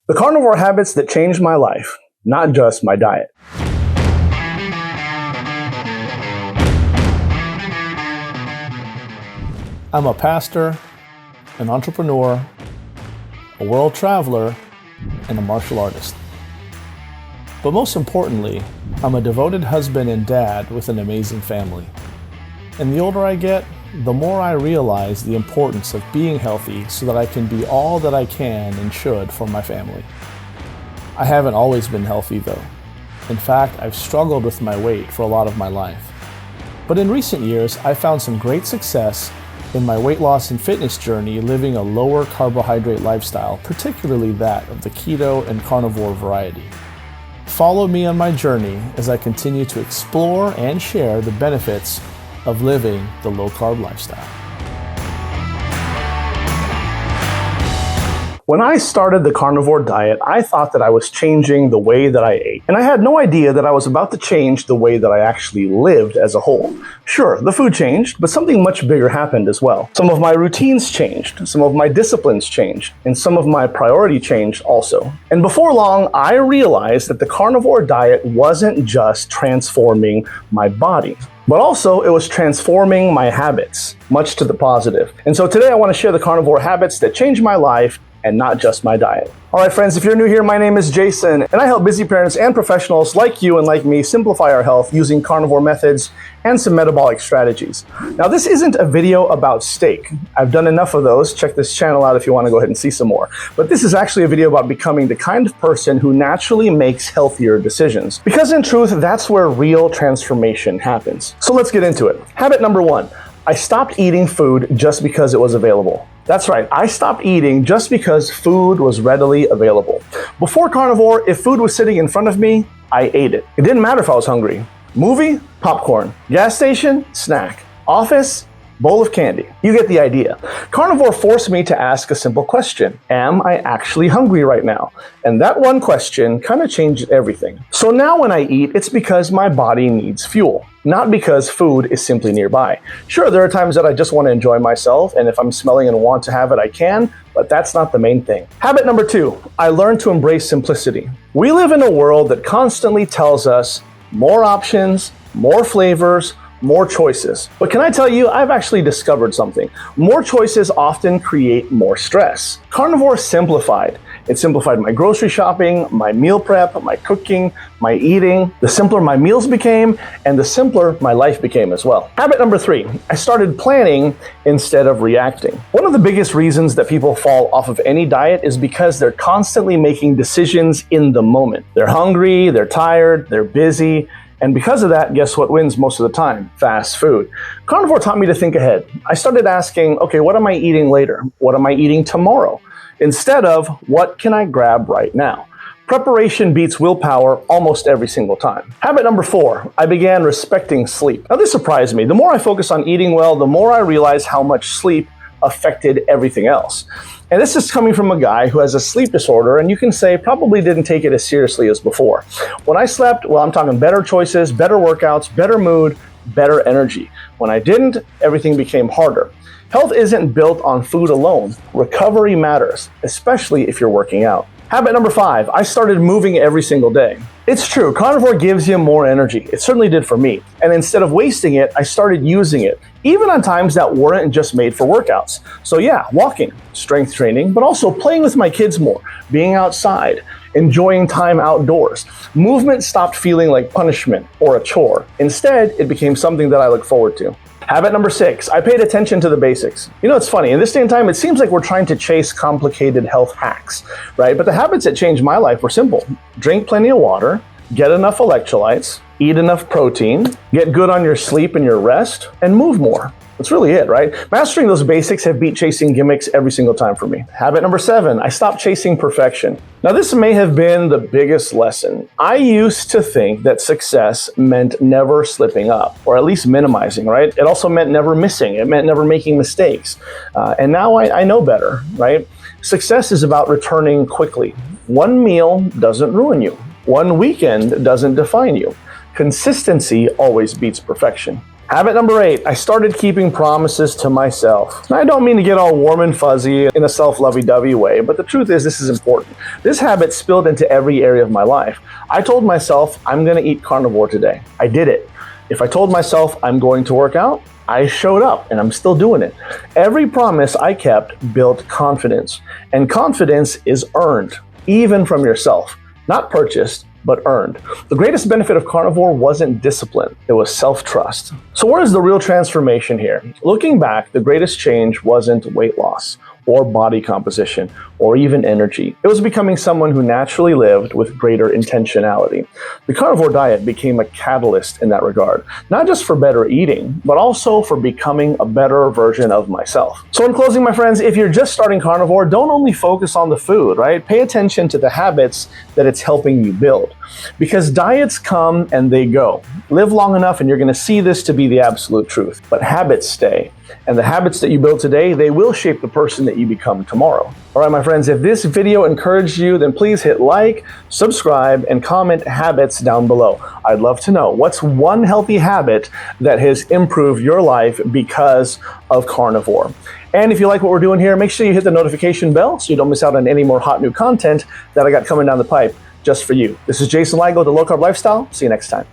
The carnivore habits that changed my life, not just my diet. I'm a pastor, an entrepreneur, a world traveler, and a martial artist. But most importantly, I'm a devoted husband and dad with an amazing family. And the older I get, the more I realize the importance of being healthy so that I can be all that I can and should for my family. I haven't always been healthy though. In fact, I've struggled with my weight for a lot of my life. But in recent years, I found some great success in my weight loss and fitness journey living a lower carbohydrate lifestyle, particularly that of the keto and carnivore variety. Follow me on my journey as I continue to explore and share the benefits of living the low-carb lifestyle. When I started the carnivore diet, I thought that I was changing the way that I ate. And I had no idea that I was about to change the way that I actually lived as a whole. Sure, the food changed, but something much bigger happened as well. Some of my routines changed, some of my disciplines changed, and some of my priority changed also. And before long, I realized that the carnivore diet wasn't just transforming my body, but also it was transforming my habits, much to the positive. And so today I want to share the carnivore habits that changed my life and not just my diet. All right, friends, if you're new here, my name is Jason, and I help busy parents and professionals like you and like me simplify our health using carnivore methods and some metabolic strategies. Now, this isn't a video about steak. I've done enough of those. Check this channel out if you want to go ahead and see some more. But this is actually a video about becoming the kind of person who naturally makes healthier decisions. Because in truth, that's where real transformation happens. So let's get into it. Habit number 1. I stopped eating food just because it was available. That's right, I stopped eating just because food was readily available. Before carnivore, if food was sitting in front of me, I ate it. It didn't matter if I was hungry. Movie? Popcorn. Gas station? Snack. Office? Bowl of candy. You get the idea. Carnivore forced me to ask a simple question. Am I actually hungry right now? And that one question kind of changed everything. So now when I eat, it's because my body needs fuel, not because food is simply nearby. Sure, there are times that I just want to enjoy myself, and if I'm smelling and want to have it, I can, but that's not the main thing. Habit number 2, I learned to embrace simplicity. We live in a world that constantly tells us more options, more flavors, more choices. But can I tell you, I've actually discovered something. More choices often create more stress. Carnivore simplified. It simplified my grocery shopping, my meal prep, my cooking, my eating. The simpler my meals became, and the simpler my life became as well. Habit number 3, I started planning instead of reacting. One of the biggest reasons that people fall off of any diet is because they're constantly making decisions in the moment. They're hungry, they're tired, they're busy, and because of that, guess what wins most of the time? Fast food. Carnivore taught me to think ahead. I started asking, okay, what am I eating later? What am I eating tomorrow? Instead of, what can I grab right now? Preparation beats willpower almost every single time. Habit number 4, I began respecting sleep. Now this surprised me. The more I focus on eating well, the more I realize how much sleep affected everything else. And this is coming from a guy who has a sleep disorder, and you can say probably didn't take it as seriously as before. When I slept, well, I'm talking better choices, better workouts, better mood, better energy. When I didn't, everything became harder. Health isn't built on food alone. Recovery matters, especially if you're working out. Habit number 5, I started moving every single day. It's true, carnivore gives you more energy. It certainly did for me. And instead of wasting it, I started using it, even on times that weren't just made for workouts. So yeah, walking, strength training, but also playing with my kids more, being outside, enjoying time outdoors. Movement stopped feeling like punishment or a chore. Instead, it became something that I look forward to. Habit number 6, I paid attention to the basics. You know, it's funny, in this day and time, it seems like we're trying to chase complicated health hacks, right? But the habits that changed my life were simple. Drink plenty of water, get enough electrolytes, eat enough protein, get good on your sleep and your rest, and move more. That's really it, right? Mastering those basics have beat chasing gimmicks every single time for me. Habit number 7, I stopped chasing perfection. Now this may have been the biggest lesson. I used to think that success meant never slipping up, or at least minimizing, right? It also meant never missing. It meant never making mistakes. And now I know better, right? Success is about returning quickly. One meal doesn't ruin you. One weekend doesn't define you. Consistency always beats perfection. Habit number 8, I started keeping promises to myself. Now, I don't mean to get all warm and fuzzy in a self-lovey-dovey way, but the truth is this is important. This habit spilled into every area of my life. I told myself I'm going to eat carnivore today. I did it. If I told myself I'm going to work out, I showed up and I'm still doing it. Every promise I kept built confidence, and confidence is earned, even from yourself, not purchased, but earned. The greatest benefit of carnivore wasn't discipline, it was self-trust. So where is the real transformation here? Looking back, the greatest change wasn't weight loss or body composition or even energy. It was becoming someone who naturally lived with greater intentionality. The carnivore diet became a catalyst in that regard, not just for better eating, but also for becoming a better version of myself. So in closing, my friends, if you're just starting carnivore, don't only focus on the food, right? Pay attention to the habits that it's helping you build. Because diets come and they go. Live long enough and you're going to see this to be the absolute truth. But habits stay. And the habits that you build today, they will shape the person that you become tomorrow. All right, my friends, if this video encouraged you, then please hit like, subscribe, and comment habits down below. I'd love to know what's one healthy habit that has improved your life because of carnivore. And if you like what we're doing here, make sure you hit the notification bell so you don't miss out on any more hot new content that I got coming down the pipe just for you. This is Jason Ligo, The Low Carb Lifestyle. See you next time.